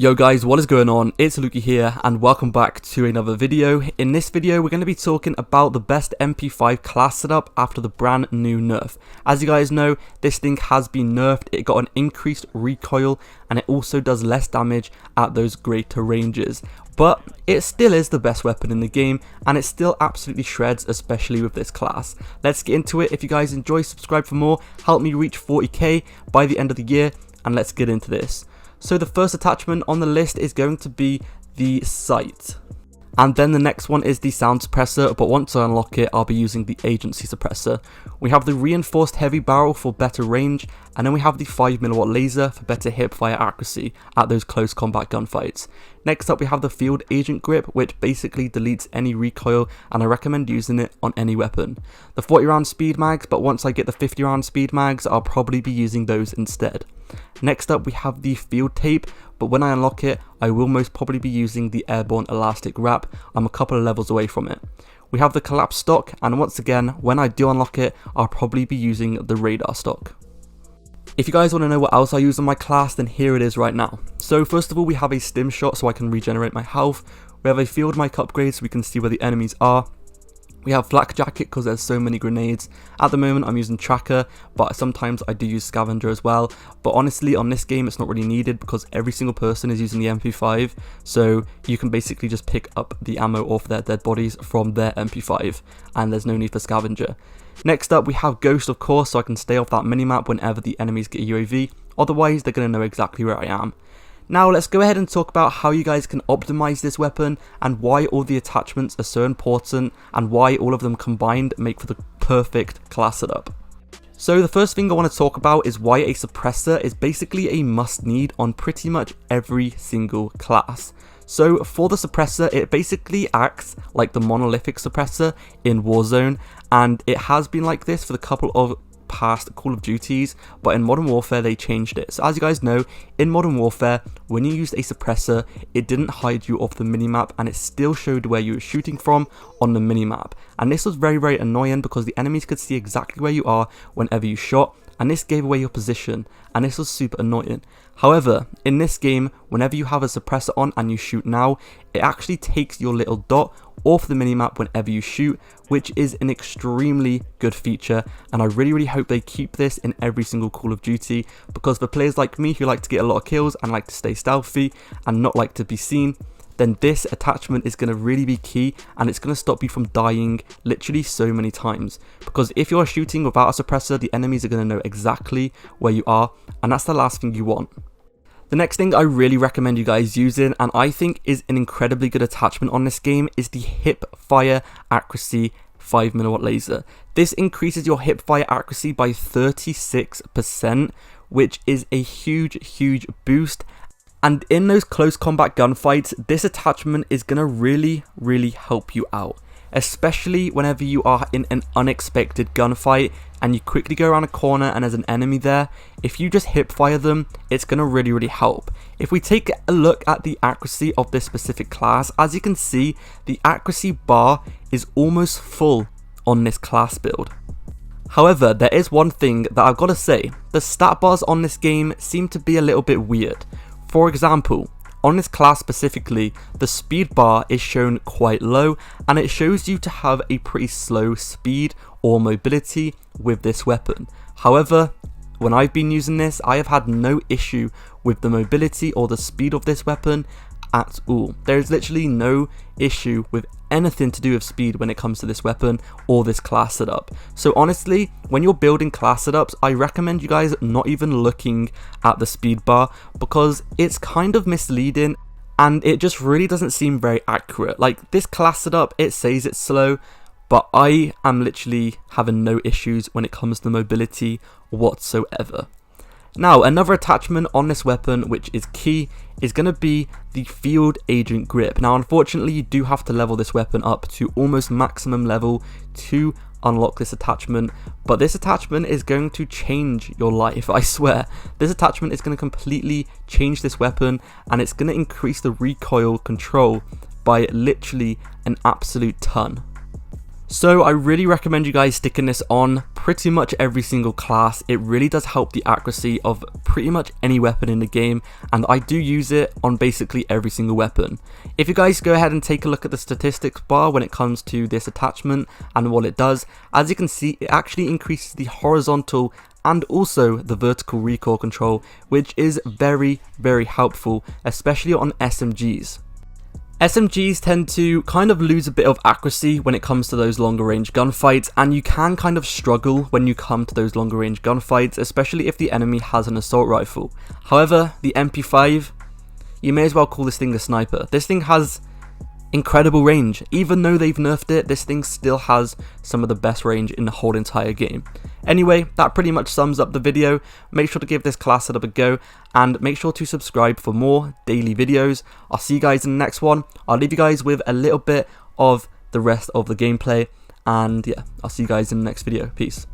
Yo guys, what is going on? It's Luki here and welcome back to another video. In this video we're going to be talking about the best MP5 class setup after the brand new nerf. As you guys know, this thing has been nerfed, it got an increased recoil and it also does less damage at those greater ranges. But it still is the best weapon in the game and it still absolutely shreds, especially with this class. Let's get into it. If you guys enjoy, subscribe for more, help me reach 40k by the end of the year, and let's get into this. So the first attachment on the list is going to be the sight. And then the next one is the sound suppressor, but once I unlock it, I'll be using the agency suppressor. We have the reinforced heavy barrel for better range, and then we have the 5mm laser for better hip fire accuracy at those close combat gunfights. Next up we have the field agent grip, which basically deletes any recoil, and I recommend using it on any weapon. The 40 round speed mags, but once I get the 50 round speed mags, I'll probably be using those instead. Next up we have the field tape, but when I unlock it, I will most probably be using the airborne elastic wrap. I'm a couple of levels away from it. We have the collapsed stock, and once again, when I do unlock it, I'll probably be using the radar stock. If you guys want to know what else I use on my class, then here it is right now. So first of all, we have a stim shot so I can regenerate my health. We have a field mic upgrade so we can see where the enemies are. We have flak jacket because there's so many grenades. At the moment I'm using tracker, but sometimes I do use scavenger as well. But honestly on this game it's not really needed because every single person is using the MP5. So you can basically just pick up the ammo off their dead bodies from their MP5 and there's no need for scavenger. Next up we have ghost, of course, so I can stay off that minimap whenever the enemies get a UAV. Otherwise they're going to know exactly where I am. Now let's go ahead and talk about how you guys can optimize this weapon and why all the attachments are so important and why all of them combined make for the perfect class setup. So the first thing I want to talk about is why a suppressor is basically a must need on pretty much every single class. So for the suppressor, it basically acts like the monolithic suppressor in Warzone, and it has been like this for the couple of past Call of Duties, but in Modern Warfare they changed it. So as you guys know, in Modern Warfare, when you used a suppressor, it didn't hide you off the minimap and it still showed where you were shooting from on the minimap. And this was very annoying because the enemies could see exactly where you are whenever you shot, and this gave away your position, and this was super annoying. However, in this game, whenever you have a suppressor on and you shoot now, it actually takes your little dot off the minimap whenever you shoot, which is an extremely good feature, and I really hope they keep this in every single Call of Duty, because for players like me who like to get a lot of kills and like to stay stealthy and not like to be seen, then this attachment is going to really be key, and it's going to stop you from dying literally so many times. Because if you're shooting without a suppressor, the enemies are going to know exactly where you are, and that's the last thing you want. The next thing I really recommend you guys using, and I think is an incredibly good attachment on this game, is the hip fire accuracy 5mm laser. This increases your hip fire accuracy by 36%, which is a huge boost. And in those close combat gunfights, this attachment is going to really help you out. Especially whenever you are in an unexpected gunfight and you quickly go around a corner and there's an enemy there. If you just hip fire them, it's going to really help. If we take a look at the accuracy of this specific class, as you can see, the accuracy bar is almost full on this class build. However, there is one thing that I've got to say. The stat bars on this game seem to be a little bit weird. For example, on this class specifically, the speed bar is shown quite low, and it shows you to have a pretty slow speed or mobility with this weapon. However, when I've been using this, I have had no issue with the mobility or the speed of this weapon at all. There is literally no issue with anything to do with speed when it comes to this weapon or this class setup. So honestly, when you're building class setups, I recommend you guys not even looking at the speed bar, because it's kind of misleading and it just really doesn't seem very accurate. Like this class setup, it says it's slow, but I am literally having no issues when it comes to mobility whatsoever. Now, another attachment on this weapon which is key is going to be the field agent grip. Now, unfortunately, you do have to level this weapon up to almost maximum level to unlock this attachment, but this attachment is going to change your life, I swear. This attachment is going to completely change this weapon, and it's going to increase the recoil control by literally an absolute ton. So I really recommend you guys sticking this on pretty much every single class. It really does help the accuracy of pretty much any weapon in the game, and I do use it on basically every single weapon. If you guys go ahead and take a look at the statistics bar when it comes to this attachment and what it does, as you can see, it actually increases the horizontal and also the vertical recoil control, which is very helpful, especially on SMGs. SMGs tend to kind of lose a bit of accuracy when it comes to those longer range gunfights, and you can kind of struggle when you come to those longer range gunfights, especially if the enemy has an assault rifle. However, the MP5, you may as well call this thing a sniper. This thing has incredible range. Even though they've nerfed it, this thing still has some of the best range in the whole entire game. Anyway, that pretty much sums up the video. Make sure to give this class setup a go, and make sure to subscribe for more daily videos. I'll see you guys in the next one. I'll leave you guys with a little bit of the rest of the gameplay, and yeah, I'll see you guys in the next video. Peace.